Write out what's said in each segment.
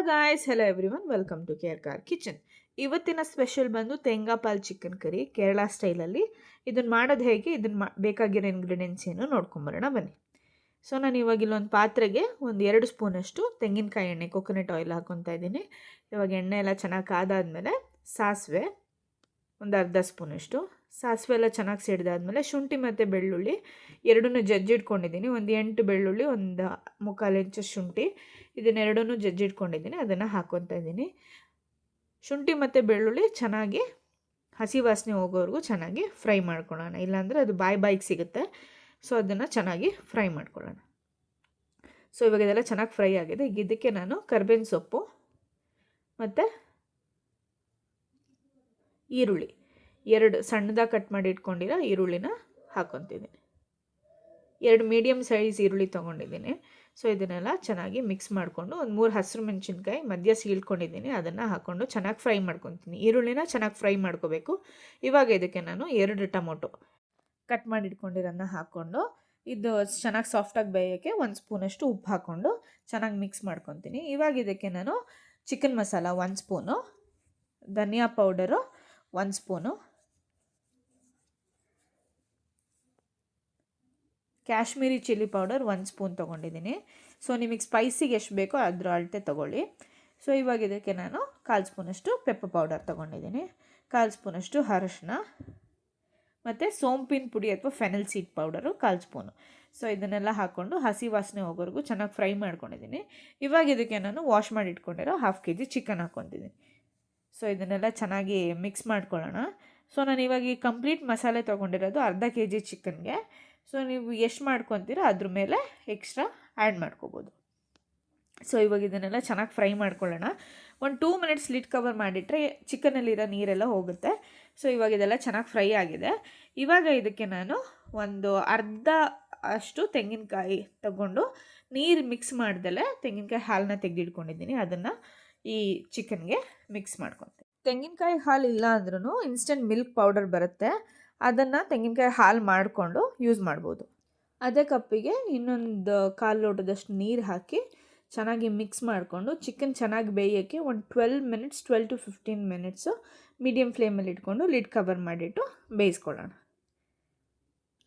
Guys, hello everyone, welcome to Care Car Kitchen. ಇವತ್ತಿನ special ಬಂದು ತೇಂಗಾ ಪಾಲ್ ಚಿಕನ್ ಕರಿ ಕೇರಳ ಸ್ಟೈಲಲ್ಲಿ. ಇದನ್ನು ಮಾಡೋದು ಹೇಗೆ, ಬೇಕಾಗಿರೋ ಇಂಗ್ರೀಡಿಯೆಂಟ್ಸ್ ಏನು ನೋಡ್ಕೊಂಬರೋಣ ಬನ್ನಿ. ಸೊ ನಾನು ಇವಾಗ ಇಲ್ಲೊಂದು ಪಾತ್ರೆಗೆ ಒಂದು 2 ಸ್ಪೂನಷ್ಟು ತೆಂಗಿನಕಾಯಿ ಎಣ್ಣೆ, ಕೊಕೊನಟ್ ಆಯಿಲ್ ಹಾಕ್ಕೊತಾ ಇದ್ದೀನಿ. ಇವಾಗ ಎಣ್ಣೆ ಎಲ್ಲ ಚೆನ್ನಾಗಿ ಕಾದಾದ್ಮೇಲೆ ಸಾಸಿವೆ ಒಂದು ಅರ್ಧ ಸ್ಪೂನಷ್ಟು, ಸಾಸಿವೆ ಎಲ್ಲ ಚೆನ್ನಾಗಿ ಸಿಡ್ದಾದ್ಮೇಲೆ ಶುಂಠಿ ಮತ್ತು ಬೆಳ್ಳುಳ್ಳಿ ಎರಡನ್ನೂ ಜಜ್ಜಿಟ್ಕೊಂಡಿದ್ದೀನಿ. ಒಂದು 8 ಬೆಳ್ಳುಳ್ಳಿ, ಒಂದು 3/4 ಇಂಚು ಶುಂಠಿ, ಇದನ್ನೆರಡನ್ನೂ ಜಜ್ಜಿಟ್ಕೊಂಡಿದ್ದೀನಿ, ಅದನ್ನು ಹಾಕ್ಕೊತಾ ಇದ್ದೀನಿ. ಶುಂಠಿ ಮತ್ತು ಬೆಳ್ಳುಳ್ಳಿ ಚೆನ್ನಾಗಿ ಹಸಿ ವಾಸನೆ ಹೋಗೋವರೆಗೂ ಚೆನ್ನಾಗಿ ಫ್ರೈ ಮಾಡ್ಕೊಳ್ಳೋಣ, ಇಲ್ಲಾಂದರೆ ಅದು ಬಾಯಿಗೆ ಸಿಗುತ್ತೆ. ಸೊ ಅದನ್ನು ಚೆನ್ನಾಗಿ ಫ್ರೈ ಮಾಡ್ಕೊಳ್ಳೋಣ. ಸೊ ಇವಾಗ ಇದೆಲ್ಲ ಚೆನ್ನಾಗಿ ಫ್ರೈ ಆಗಿದೆ. ಈಗ ಇದಕ್ಕೆ ನಾನು ಕರ್ಬೇವಿನ ಸೊಪ್ಪು ಮತ್ತು ಈರುಳ್ಳಿ, 2 ಸಣ್ಣದಾಗಿ ಕಟ್ ಮಾಡಿ ಇಟ್ಕೊಂಡಿರೋ ಈರುಳ್ಳಿನ ಹಾಕ್ಕೊತಿದ್ದೀನಿ. 2 ಮೀಡಿಯಮ್ ಸೈಜ್ ಈರುಳ್ಳಿ ತೊಗೊಂಡಿದ್ದೀನಿ. ಸೊ ಇದನ್ನೆಲ್ಲ ಚೆನ್ನಾಗಿ ಮಿಕ್ಸ್ ಮಾಡಿಕೊಂಡು ಒಂದು 3 ಹಸಿರು ಮೆಣಸಿನ್ಕಾಯಿ ಮಧ್ಯ ಸೀಳ್ಕೊಂಡಿದ್ದೀನಿ, ಅದನ್ನು ಹಾಕ್ಕೊಂಡು ಚೆನ್ನಾಗಿ ಫ್ರೈ ಮಾಡ್ಕೊತೀನಿ. ಈರುಳ್ಳಿನ ಚೆನ್ನಾಗಿ ಫ್ರೈ ಮಾಡ್ಕೋಬೇಕು. ಇವಾಗ ಇದಕ್ಕೆ ನಾನು 2 ಟೊಮೊಟೊ ಕಟ್ ಮಾಡಿ ಇಟ್ಕೊಂಡಿರೋದನ್ನ ಹಾಕ್ಕೊಂಡು ಇದು ಚೆನ್ನಾಗಿ ಸಾಫ್ಟಾಗಿ ಬೇಯೋಕ್ಕೆ 1 ಸ್ಪೂನಷ್ಟು ಉಪ್ಪು ಹಾಕ್ಕೊಂಡು ಚೆನ್ನಾಗಿ ಮಿಕ್ಸ್ ಮಾಡ್ಕೊತೀನಿ. ಇವಾಗ ಇದಕ್ಕೆ ನಾನು ಚಿಕನ್ ಮಸಾಲ 1 ಸ್ಪೂನು, ಧನಿಯಾ powder 1 spoon, Kashmiri chilli powder 1 spoon ತೊಗೊಂಡಿದ್ದೀನಿ. ಸೊ ನಿಮಗೆ ಸ್ಪೈಸಿಗೆ ಎಷ್ಟು ಬೇಕೋ ಅದ್ರ ಅಳತೆ ತೊಗೊಳ್ಳಿ. ಸೊ ಇವಾಗ ಇದಕ್ಕೆ ನಾನು 1/4 ಸ್ಪೂನಷ್ಟು ಪೆಪ್ಪರ್ ಪೌಡರ್ ತೊಗೊಂಡಿದ್ದೀನಿ, 1/4 ಸ್ಪೂನಷ್ಟು ಅರಶಿನ ಮತ್ತು ಸೋಂಪಿನ ಪುಡಿ ಅಥವಾ fennel seed powder 1/4 spoon. So ಇದನ್ನೆಲ್ಲ ಹಾಕ್ಕೊಂಡು ಹಸಿ ವಾಸನೆ ಹೋಗೋವರೆಗೂ ಚೆನ್ನಾಗಿ ಫ್ರೈ ಮಾಡ್ಕೊಂಡಿದ್ದೀನಿ. ಇವಾಗ ಇದಕ್ಕೆ ನಾನು ವಾಶ್ ಮಾಡಿ ಇಟ್ಕೊಂಡಿರೋ 1/2 kg ಚಿಕನ್ ಹಾಕ್ಕೊತಿದ್ದೀನಿ. ಸೊ ಇದನ್ನೆಲ್ಲ ಚೆನ್ನಾಗಿ ಮಿಕ್ಸ್ ಮಾಡ್ಕೊಳ್ಳೋಣ. ಸೊ ನಾನು ಇವಾಗ ಈ ಕಂಪ್ಲೀಟ್ ಮಸಾಲೆ ತೊಗೊಂಡಿರೋದು ಅರ್ಧ kg ಚಿಕನ್ಗೆ. ಸೊ ನೀವು ಎಷ್ಟು ಮಾಡ್ಕೊತೀರೋ ಅದ್ರ ಮೇಲೆ ಎಕ್ಸ್ಟ್ರಾ ಆ್ಯಡ್ ಮಾಡ್ಕೋಬೋದು. ಸೊ ಇವಾಗ ಇದನ್ನೆಲ್ಲ ಚೆನ್ನಾಗಿ ಫ್ರೈ ಮಾಡ್ಕೊಳ್ಳೋಣ. ಒಂದು 2 ಮಿನಿಟ್ಸ್ ಲಿಡ್ ಕವರ್ ಮಾಡಿಟ್ರೆ ಚಿಕನಲ್ಲಿರೋ ನೀರೆಲ್ಲ ಹೋಗುತ್ತೆ. ಸೊ ಇವಾಗ ಇದೆಲ್ಲ ಚೆನ್ನಾಗಿ ಫ್ರೈ ಆಗಿದೆ. ಇವಾಗ ಇದಕ್ಕೆ ನಾನು ಒಂದು ಅರ್ಧ ಅಷ್ಟು ತೆಂಗಿನಕಾಯಿ ತಗೊಂಡು ನೀರು ಮಿಕ್ಸ್ ಮಾಡ್ದಲೆ ತೆಂಗಿನಕಾಯಿ ಹಾಲನ್ನ ತೆಗೆದಿಟ್ಕೊಂಡಿದ್ದೀನಿ, ಅದನ್ನು ಈ ಚಿಕನ್ಗೆ ಮಿಕ್ಸ್ ಮಾಡ್ಕೊತೀನಿ. ತೆಂಗಿನಕಾಯಿ ಹಾಲು ಇಲ್ಲ ಅಂದ್ರೂ ಇನ್ಸ್ಟೆಂಟ್ ಮಿಲ್ಕ್ ಪೌಡರ್ ಬರುತ್ತೆ, ಅದನ್ನು ತೆಂಗಿನಕಾಯಿ ಹಾಲು ಮಾಡಿಕೊಂಡು ಯೂಸ್ ಮಾಡ್ಬೋದು. ಅದೇ ಕಪ್ಪಿಗೆ ಇನ್ನೊಂದು 1/4 ಲೋಟದಷ್ಟು ನೀರು ಹಾಕಿ ಚೆನ್ನಾಗಿ ಮಿಕ್ಸ್ ಮಾಡಿಕೊಂಡು ಚಿಕನ್ ಚೆನ್ನಾಗಿ ಬೇಯೋಕ್ಕೆ ಒಂದು 12 to 15 ಮಿನಿಟ್ಸು ಮೀಡಿಯಮ್ ಫ್ಲೇಮಲ್ಲಿ ಇಟ್ಕೊಂಡು ಲಿಡ್ ಕವರ್ ಮಾಡಿಟ್ಟು ಬೇಯಿಸ್ಕೊಳ್ಳೋಣ.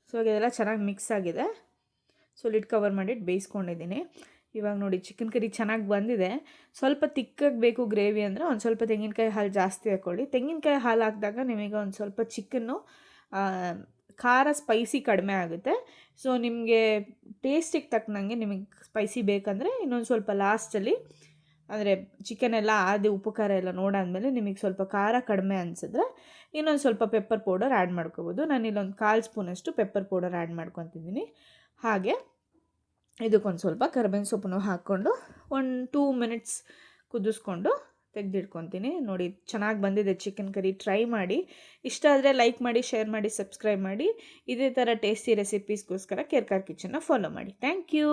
ಸೊ ಇದೆಲ್ಲ ಚೆನ್ನಾಗಿ ಮಿಕ್ಸ್ ಆಗಿದೆ. ಸೊ ಲಿಡ್ ಕವರ್ ಮಾಡಿಟ್ಟು ಬೇಯಿಸ್ಕೊಂಡಿದ್ದೀನಿ. ಇವಾಗ ನೋಡಿ ಚಿಕನ್ ಕರಿ ಚೆನ್ನಾಗಿ ಬಂದಿದೆ. ಸ್ವಲ್ಪ ತಿಕ್ಕಾಗಿ ಬೇಕು ಗ್ರೇವಿ ಅಂದರೆ ಒಂದು ಸ್ವಲ್ಪ ತೆಂಗಿನಕಾಯಿ ಹಾಲು ಜಾಸ್ತಿ ಹಾಕ್ಕೊಳ್ಳಿ. ತೆಂಗಿನಕಾಯಿ ಹಾಲು ಹಾಕಿದಾಗ ನಿಮಗೆ ಒಂದು ಸ್ವಲ್ಪ ಚಿಕನ್ನು ಖಾರ ಸ್ಪೈಸಿ ಕಡಿಮೆ ಆಗುತ್ತೆ. ಸೊ ನಿಮಗೆ ಟೇಸ್ಟಿಗೆ ತಕ್ಕನಂಗೆ ನಿಮಗೆ ಸ್ಪೈಸಿ ಬೇಕಂದರೆ ಇನ್ನೊಂದು ಸ್ವಲ್ಪ ಲಾಸ್ಟಲ್ಲಿ, ಅಂದರೆ ಚಿಕನೆಲ್ಲ ಆದಿ ಉಪ್ಪು ಖಾರ ಎಲ್ಲ ನೋಡಾದ್ಮೇಲೆ ನಿಮಗೆ ಸ್ವಲ್ಪ ಖಾರ ಕಡಿಮೆ ಅನಿಸಿದ್ರೆ ಇನ್ನೊಂದು ಸ್ವಲ್ಪ ಪೆಪ್ಪರ್ ಪೌಡರ್ ಆ್ಯಡ್ ಮಾಡ್ಕೋಬೋದು. ನಾನು ಇಲ್ಲೊಂದು 1/4 ಸ್ಪೂನಷ್ಟು ಪೆಪ್ಪರ್ ಪೌಡರ್ ಆ್ಯಡ್ ಮಾಡ್ಕೊತಿದ್ದೀನಿ. ಹಾಗೆ ಇದಕ್ಕೊಂದು ಸ್ವಲ್ಪ ಕರಿಬೇವಿನ ಸೊಪ್ಪನ್ನು ಹಾಕ್ಕೊಂಡು ಒಂದು 2 ಮಿನಿಟ್ಸ್ ಕುದಿಸ್ಕೊಂಡು ತೆಗೆದಿಟ್ಕೊತೀನಿ. ನೋಡಿ ಚೆನ್ನಾಗಿ ಬಂದಿದೆ ಚಿಕನ್ ಕರಿ. ಟ್ರೈ ಮಾಡಿ, ಇಷ್ಟ ಆದರೆ ಲೈಕ್ ಮಾಡಿ, ಶೇರ್ ಮಾಡಿ, ಸಬ್ಸ್ಕ್ರೈಬ್ ಮಾಡಿ. ಇದೇ ಥರ ಟೇಸ್ಟಿ ರೆಸಿಪೀಸ್ಗೋಸ್ಕರ ಕೇರ್ ಕಾರ್ ಕಿಚನ್ನ ಫಾಲೋ ಮಾಡಿ. Thank you.